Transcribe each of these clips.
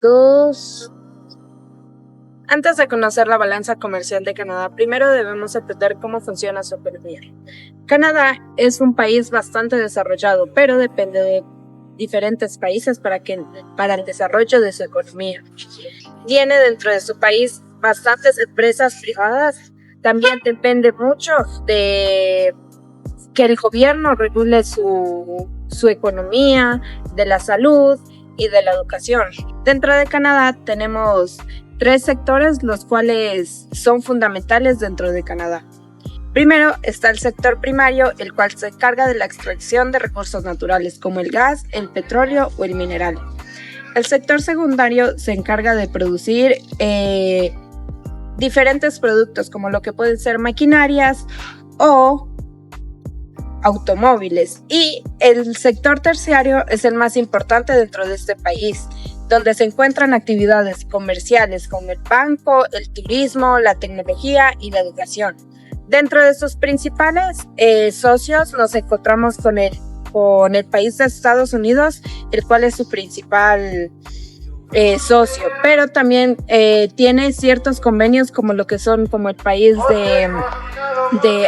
Dos. Antes de conocer la balanza comercial de Canadá, primero debemos entender cómo funciona su economía. Canadá es un país bastante desarrollado, pero depende de diferentes países para el desarrollo de su economía. Tiene dentro de su país bastantes empresas privadas. También depende mucho de que el gobierno regule su economía, de la salud y de la educación. Dentro de Canadá tenemos 3 sectores, los cuales son fundamentales dentro de Canadá. Primero está el sector primario, el cual se encarga de la extracción de recursos naturales como el gas, el petróleo o el mineral. El sector secundario se encarga de producir diferentes productos como lo que pueden ser maquinarias o automóviles. Y el sector terciario es el más importante dentro de este país, donde se encuentran actividades comerciales como el banco, el turismo, la tecnología y la educación. Dentro de sus principales socios nos encontramos con el país de Estados Unidos, el cual es su principal socio, pero también tiene ciertos convenios como lo que son como el país de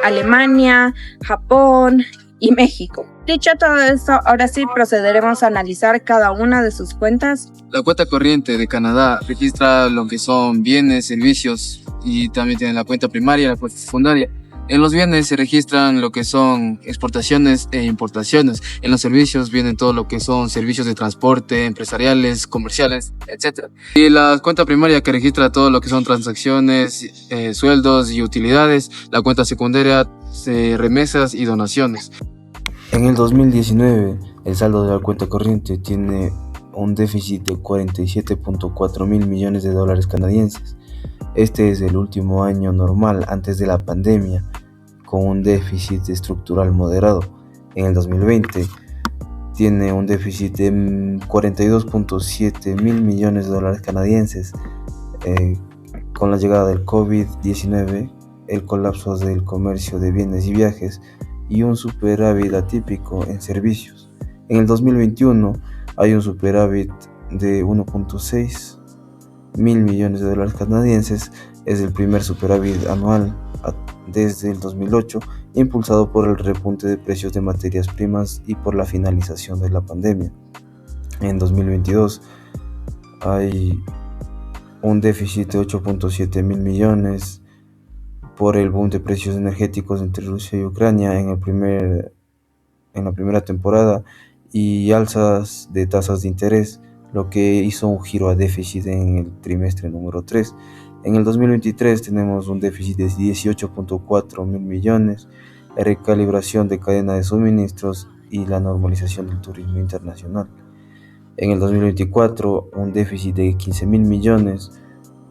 Alemania, Japón y México. Dicho todo esto, ahora sí procederemos a analizar cada una de sus cuentas. La cuenta corriente de Canadá registra lo que son bienes, servicios y también tiene la cuenta primaria y la cuenta secundaria. En los bienes se registran lo que son exportaciones e importaciones. En los servicios vienen todo lo que son servicios de transporte, empresariales, comerciales, etc. Y la cuenta primaria que registra todo lo que son transacciones, sueldos y utilidades. La cuenta secundaria, remesas y donaciones. En el 2019, el saldo de la cuenta corriente tiene un déficit de 47.4 mil millones de dólares canadienses. Este es el último año normal antes de la pandemia, con un déficit estructural moderado. En el 2020 tiene un déficit de 42.7 mil millones de dólares canadienses. Con la llegada del COVID-19, el colapso del comercio de bienes y viajes y un superávit atípico en servicios. En el 2021 hay un superávit de 1.6 mil millones de dólares canadienses. Es el primer superávit anual desde el 2008, impulsado por el repunte de precios de materias primas y por la finalización de la pandemia. En 2022 hay un déficit de 8.7 mil millones por el boom de precios energéticos entre Rusia y Ucrania en la primera temporada y alzas de tasas de interés, lo que hizo un giro a déficit en el trimestre número 3. En el 2023 tenemos un déficit de 18.4 mil millones, recalibración de cadena de suministros y la normalización del turismo internacional. En el 2024 un déficit de 15 mil millones,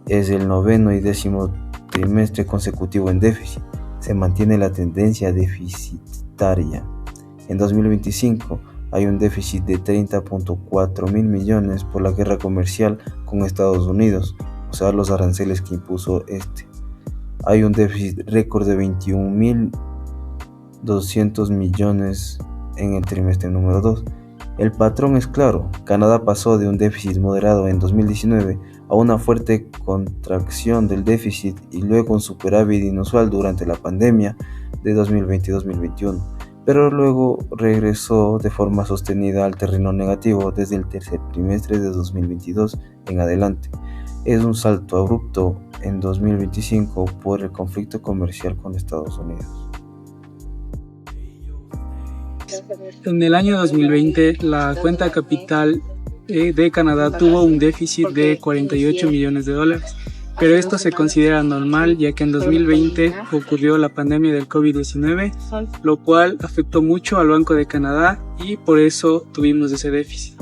es el noveno y décimo trimestre consecutivo en déficit. Se mantiene la tendencia deficitaria. En 2025 hay un déficit de 30.4 mil millones por la guerra comercial con Estados Unidos, o sea, los aranceles que impuso este. Hay un déficit récord de 21.200 millones en el trimestre número 2. El patrón es claro. Canadá pasó de un déficit moderado en 2019 a una fuerte contracción del déficit y luego un superávit inusual durante la pandemia de 2020-2021. Pero luego regresó de forma sostenida al terreno negativo desde el tercer trimestre de 2022 en adelante. Es un salto abrupto en 2025 por el conflicto comercial con Estados Unidos. En el año 2020, la cuenta capital de Canadá tuvo un déficit de 48 millones de dólares, pero esto se considera normal ya que en 2020 ocurrió la pandemia del COVID-19, lo cual afectó mucho al Banco de Canadá y por eso tuvimos ese déficit.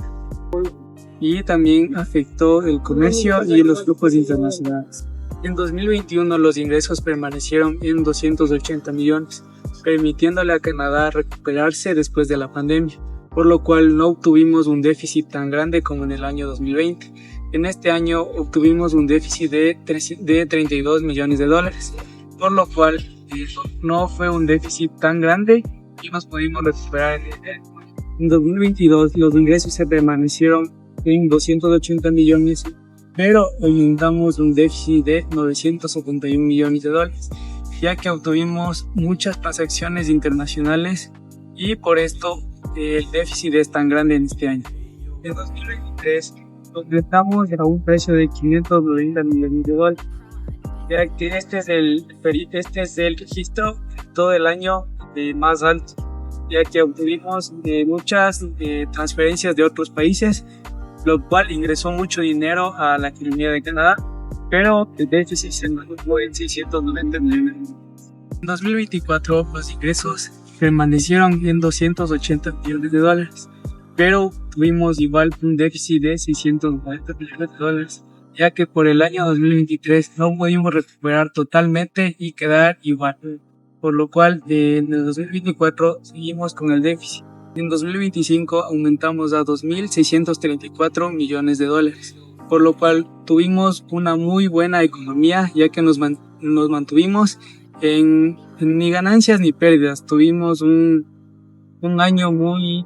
Y también afectó el comercio y los flujos internacionales. En 2021 los ingresos permanecieron en 280 millones, permitiéndole a Canadá recuperarse después de la pandemia, por lo cual no obtuvimos un déficit tan grande como en el año 2020. En este año obtuvimos un déficit de 32 millones de dólares, por lo cual no fue un déficit tan grande y nos pudimos recuperar. En 2022 los ingresos se permanecieron en 280 millones, pero aumentamos un déficit de 971 millones de dólares, ya que obtuvimos muchas transacciones internacionales y por esto el déficit es tan grande en este año. En 2023 nos enfrentamos a un precio de 590 millones de dólares, ya que este es el registro todo el año más alto, ya que obtuvimos muchas transferencias de otros países, lo cual ingresó mucho dinero a la economía de Canadá, pero el déficit se mantuvo en 690 millones. En 2024 los ingresos permanecieron en 280 millones de dólares, pero tuvimos igual un déficit de 690 millones de dólares, ya que por el año 2023 no pudimos recuperar totalmente y quedar igual, por lo cual en el 2024 seguimos con el déficit. En 2025 aumentamos a 2.634 millones de dólares, por lo cual tuvimos una muy buena economía, ya que nos mantuvimos en ni ganancias ni pérdidas. Tuvimos un año muy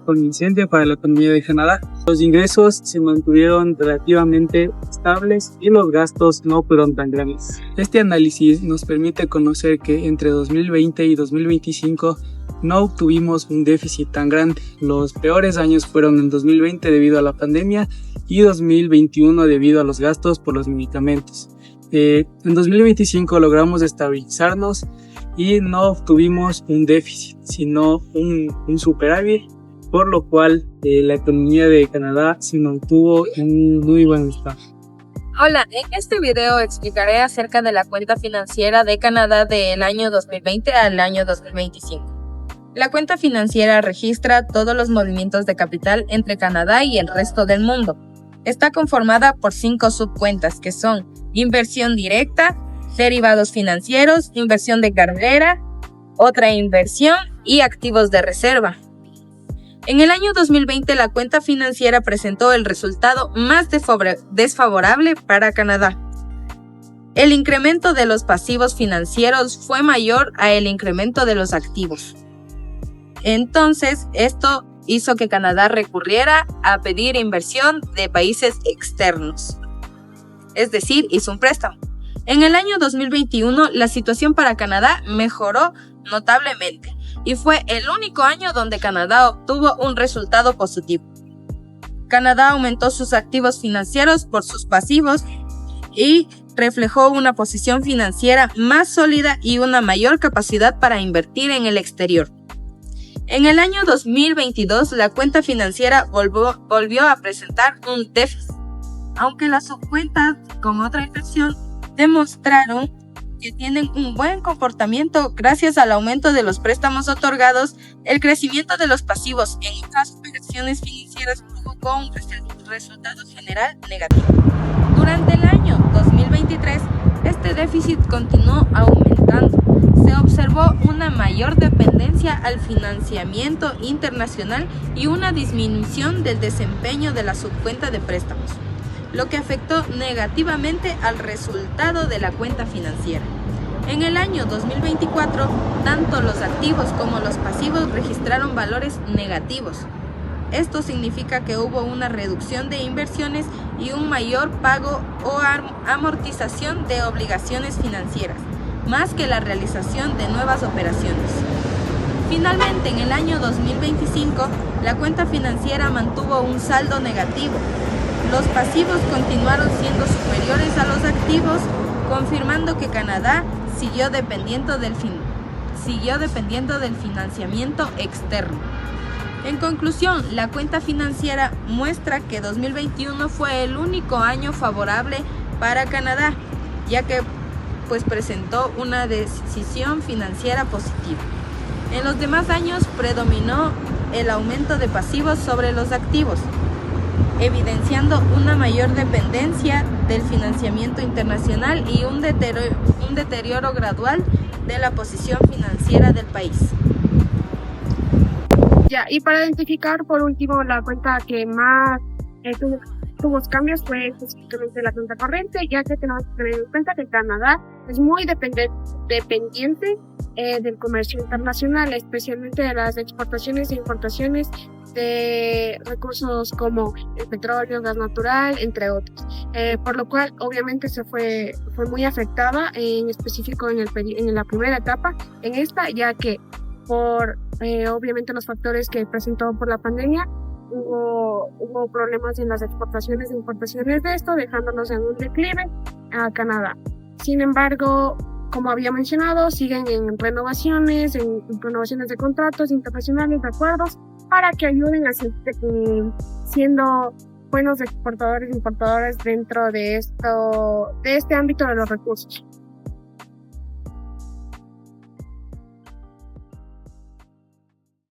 convincente para la economía de Canadá. Los ingresos se mantuvieron relativamente estables y los gastos no fueron tan grandes. Este análisis nos permite conocer que entre 2020 y 2025 no obtuvimos un déficit tan grande. Los peores años fueron en 2020 debido a la pandemia y 2021 debido a los gastos por los medicamentos. En 2025 logramos estabilizarnos y no obtuvimos un déficit, sino un superávit, por lo cual la economía de Canadá se mantuvo en muy buen estado. Hola, en este video explicaré acerca de la cuenta financiera de Canadá del año 2020 al año 2025. La cuenta financiera registra todos los movimientos de capital entre Canadá y el resto del mundo. Está conformada por 5 subcuentas que son inversión directa, derivados financieros, inversión de cartera, otra inversión y activos de reserva. En el año 2020 la cuenta financiera presentó el resultado más desfavorable para Canadá. El incremento de los pasivos financieros fue mayor a el incremento de los activos. Entonces, esto hizo que Canadá recurriera a pedir inversión de países externos. Es decir, hizo un préstamo. En el año 2021, la situación para Canadá mejoró notablemente y fue el único año donde Canadá obtuvo un resultado positivo. Canadá aumentó sus activos financieros por sus pasivos y reflejó una posición financiera más sólida y una mayor capacidad para invertir en el exterior. En el año 2022, la cuenta financiera volvió a presentar un déficit, aunque las subcuentas con otra inversión demostraron que tienen un buen comportamiento gracias al aumento de los préstamos otorgados. El crecimiento de los pasivos en estas operaciones financieras provocó un resultado general negativo. Durante el año 2023, este déficit continuó aumentando. Se observó una mayor dependencia al financiamiento internacional y una disminución del desempeño de la subcuenta de préstamos, lo que afectó negativamente al resultado de la cuenta financiera. En el año 2024, tanto los activos como los pasivos registraron valores negativos. Esto significa que hubo una reducción de inversiones y un mayor pago o amortización de obligaciones financieras, más que la realización de nuevas operaciones. Finalmente, en el año 2025, la cuenta financiera mantuvo un saldo negativo. Los pasivos continuaron siendo superiores a los activos, confirmando que Canadá siguió dependiendo del financiamiento externo. En conclusión, la cuenta financiera muestra que 2021 fue el único año favorable para Canadá, ya que presentó una decisión financiera positiva. En los demás años predominó el aumento de pasivos sobre los activos, evidenciando una mayor dependencia del financiamiento internacional y un deterioro gradual de la posición financiera del país. Ya, y para identificar por último la cuenta que más tuvo cambios fue específicamente la cuenta corriente, ya que tenemos que tener en cuenta que Canadá es muy dependiente del comercio internacional, especialmente de las exportaciones e importaciones de recursos como el petróleo, gas natural, entre otros. Por lo cual, obviamente, fue muy afectada, en específico en la primera etapa, en esta, ya que por obviamente los factores que presentó por la pandemia, hubo problemas en las exportaciones e importaciones de esto, dejándonos en un declive a Canadá. Sin embargo, como había mencionado, siguen en renovaciones de contratos internacionales, de acuerdos, para que ayuden a seguir siendo buenos exportadores e importadores dentro de este ámbito de los recursos.